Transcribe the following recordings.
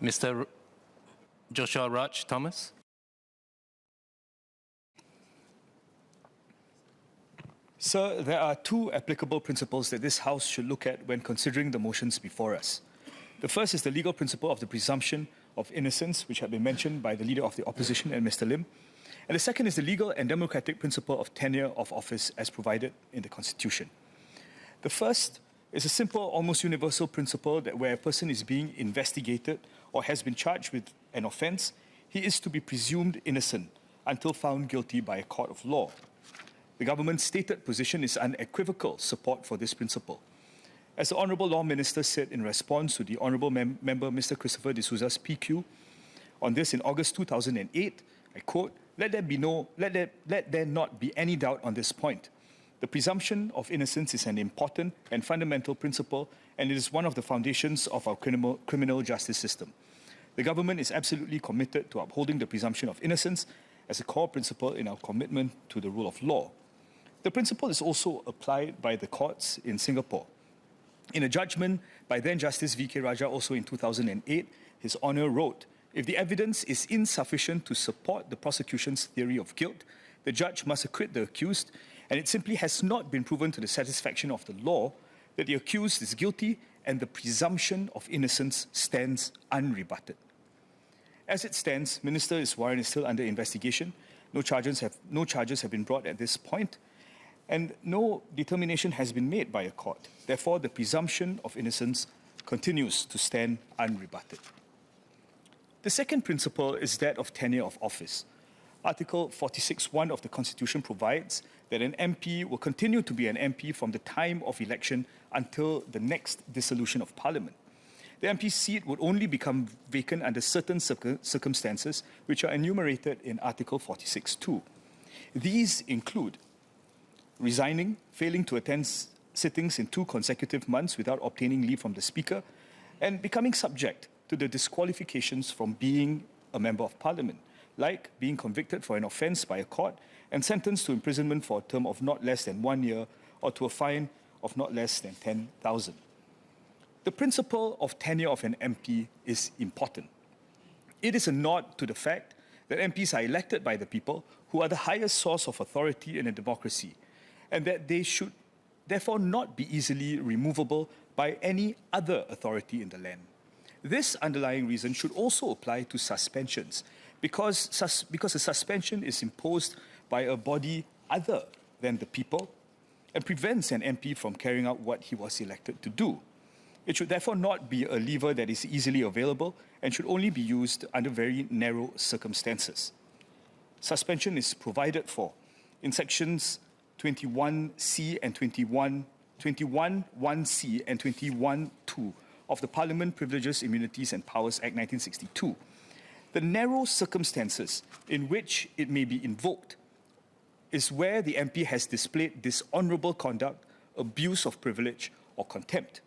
Mr. Joshua Raj Thomas. Sir, there are two applicable principles that this House should look at when considering the motions before us. The first is the legal principle of the presumption of innocence, which had been mentioned by the Leader of the Opposition and Mr. Lim. And the second is the legal and democratic principle of tenure of office as provided in the Constitution. The first is a simple, almost universal principle that where a person is being investigated or has been charged with an offence, he is to be presumed innocent until found guilty by a court of law. The government's stated position is unequivocal support for this principle. As the Honourable Law Minister said in response to the Honourable Member Mr. Christopher D'Souza's PQ on this in August 2008, I quote, let there not be any doubt on this point. The presumption of innocence is an important and fundamental principle, and it is one of the foundations of our criminal justice system. The government is absolutely committed to upholding the presumption of innocence as a core principle in our commitment to the rule of law. The principle is also applied by the courts in Singapore. In a judgment by then Justice V.K. Raja also in 2008, His Honour wrote, if the evidence is insufficient to support the prosecution's theory of guilt, the judge must acquit the accused, and it simply has not been proven to the satisfaction of the law that the accused is guilty and the presumption of innocence stands unrebutted. As it stands, Minister's warrant is still under investigation. No charges have been brought at this point, and no determination has been made by a court. Therefore, the presumption of innocence continues to stand unrebutted. The second principle is that of tenure of office. Article 46(1) of the Constitution provides that an MP will continue to be an MP from the time of election until the next dissolution of Parliament. The MP's seat would only become vacant under certain circumstances which are enumerated in Article 46(2). These include resigning, failing to attend sittings in 2 consecutive months without obtaining leave from the Speaker, and becoming subject to the disqualifications from being a Member of Parliament, like being convicted for an offence by a court and sentenced to imprisonment for a term of not less than 1 year or to a fine of not less than 10,000. The principle of tenure of an MP is important. It is a nod to the fact that MPs are elected by the people, who are the highest source of authority in a democracy, and that they should therefore not be easily removable by any other authority in the land. This underlying reason should also apply to suspensions, because a suspension is imposed by a body other than the people and prevents an MP from carrying out what he was elected to do. It should therefore not be a lever that is easily available and should only be used under very narrow circumstances. Suspension is provided for in sections 21(c) and 21(1)(c) and 21(2) of the Parliament Privileges, Immunities and Powers Act 1962. The narrow circumstances in which it may be invoked is where the MP has displayed dishonourable conduct, abuse of privilege, or contempt.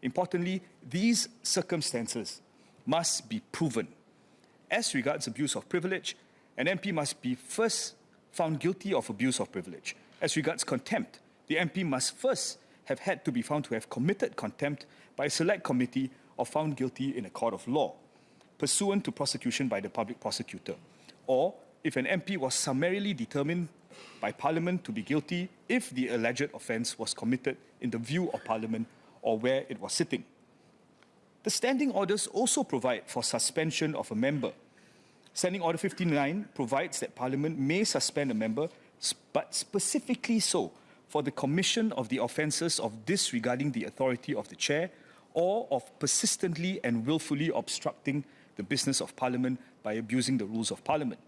Importantly, these circumstances must be proven. As regards abuse of privilege, an MP must be first found guilty of abuse of privilege. As regards contempt, the MP must first have had to be found to have committed contempt by a select committee or found guilty in a court of law, pursuant to prosecution by the public prosecutor, or if an MP was summarily determined by Parliament to be guilty if the alleged offence was committed in the view of Parliament or where it was sitting. The standing orders also provide for suspension of a member. Standing Order 59 provides that Parliament may suspend a member, but specifically so for the commission of the offences of disregarding the authority of the chair or of persistently and willfully obstructing the business of Parliament by abusing the rules of Parliament.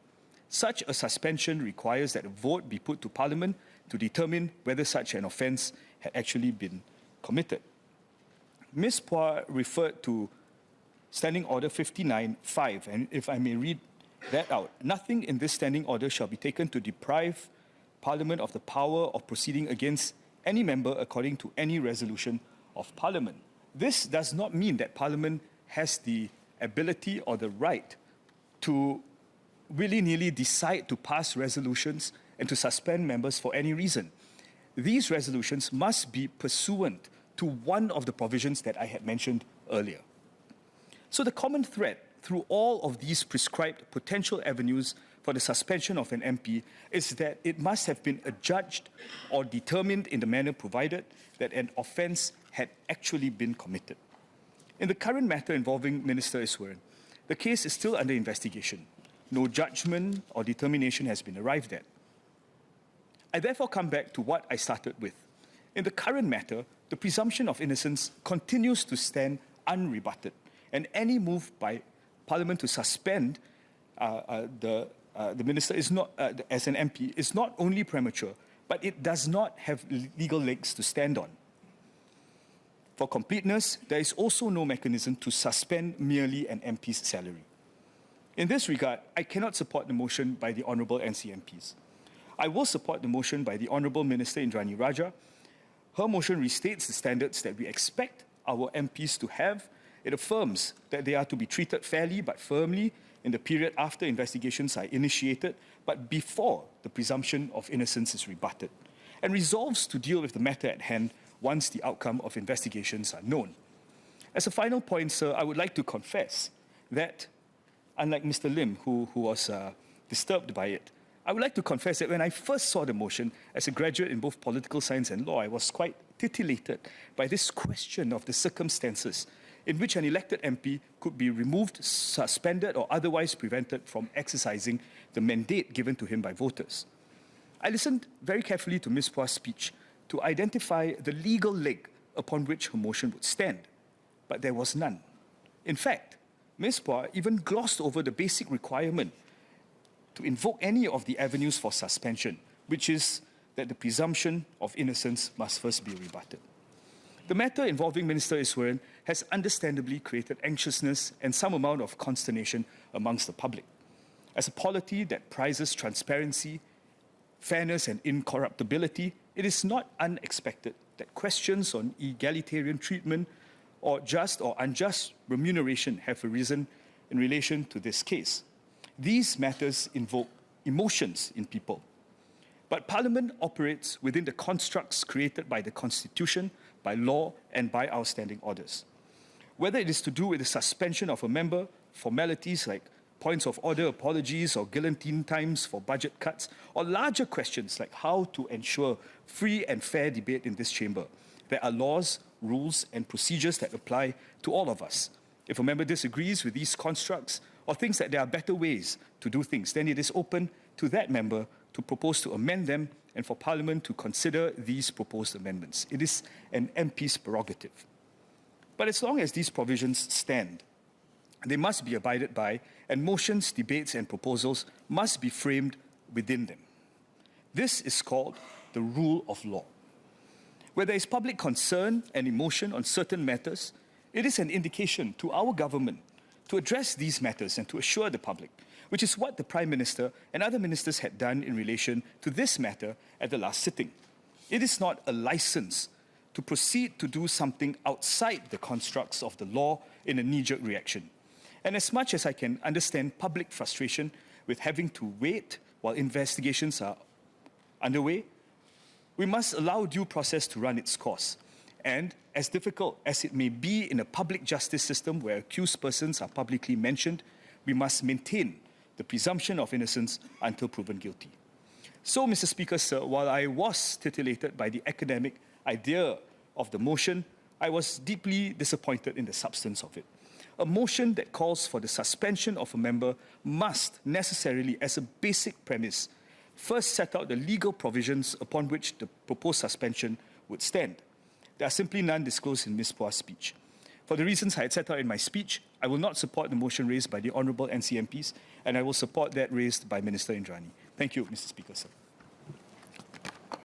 Such a suspension requires that a vote be put to Parliament to determine whether such an offence had actually been committed. Ms. Phua referred to Standing Order 59(5), and if I may read that out, nothing in this standing order shall be taken to deprive Parliament of the power of proceeding against any member according to any resolution of Parliament. This does not mean that Parliament has the ability or the right to willy-nilly decide to pass resolutions and to suspend members for any reason. These resolutions must be pursuant to one of the provisions that I had mentioned earlier. So the common thread through all of these prescribed potential avenues for the suspension of an MP is that it must have been adjudged or determined in the manner provided that an offence had actually been committed. In the current matter involving Minister Iswaran, the case is still under investigation. No judgment or determination has been arrived at. I therefore come back to what I started with. In the current matter, the presumption of innocence continues to stand unrebutted, and any move by Parliament to suspend the minister is not, as an MP is not only premature, but it does not have legal legs to stand on. For completeness, there is also no mechanism to suspend merely an MP's salary. In this regard, I cannot support the motion by the Honourable NCMPs. I will support the motion by the Honourable Minister Indrani Raja. Her motion restates the standards that we expect our MPs to have. It affirms that they are to be treated fairly but firmly in the period after investigations are initiated, but before the presumption of innocence is rebutted, and resolves to deal with the matter at hand once the outcome of investigations are known. As a final point, sir, I would like to confess that, unlike Mr. Lim, who was disturbed by it, I would like to confess that when I first saw the motion as a graduate in both political science and law, I was quite titillated by this question of the circumstances in which an elected MP could be removed, suspended, or otherwise prevented from exercising the mandate given to him by voters. I listened very carefully to Ms. Pua's speech to identify the legal leg upon which her motion would stand, but there was none. In fact, Ms. Pua even glossed over the basic requirement to invoke any of the avenues for suspension, which is that the presumption of innocence must first be rebutted. The matter involving Minister Iswaran has understandably created anxiousness and some amount of consternation amongst the public. As a polity that prizes transparency, fairness and incorruptibility, it is not unexpected that questions on egalitarian treatment or just or unjust remuneration have arisen in relation to this case. These matters invoke emotions in people. But Parliament operates within the constructs created by the Constitution, by law, and by our standing orders. Whether it is to do with the suspension of a member, formalities like points of order, apologies, or guillotine times for budget cuts, or larger questions like how to ensure free and fair debate in this chamber, there are laws, rules, and procedures that apply to all of us. If a member disagrees with these constructs or thinks that there are better ways to do things, then it is open to that member to propose to amend them and for Parliament to consider these proposed amendments. It is an MP's prerogative. But as long as these provisions stand, they must be abided by, and motions, debates, and proposals must be framed within them. This is called the rule of law. Where there is public concern and emotion on certain matters, it is an indication to our government to address these matters and to assure the public, which is what the Prime Minister and other ministers had done in relation to this matter at the last sitting. It is not a license to proceed to do something outside the constructs of the law in a knee-jerk reaction. And as much as I can understand public frustration with having to wait while investigations are underway, we must allow due process to run its course. And as difficult as it may be in a public justice system where accused persons are publicly mentioned, we must maintain the presumption of innocence until proven guilty. So, Mr. Speaker, sir, while I was titillated by the academic idea of the motion, I was deeply disappointed in the substance of it. A motion that calls for the suspension of a member must necessarily, as a basic premise, first set out the legal provisions upon which the proposed suspension would stand. There are simply none disclosed in Ms. Pua's speech. For the reasons I had set out in my speech, I will not support the motion raised by the Honourable NCMPs, and I will support that raised by Minister Indrani. Thank you, Mr. Speaker, sir.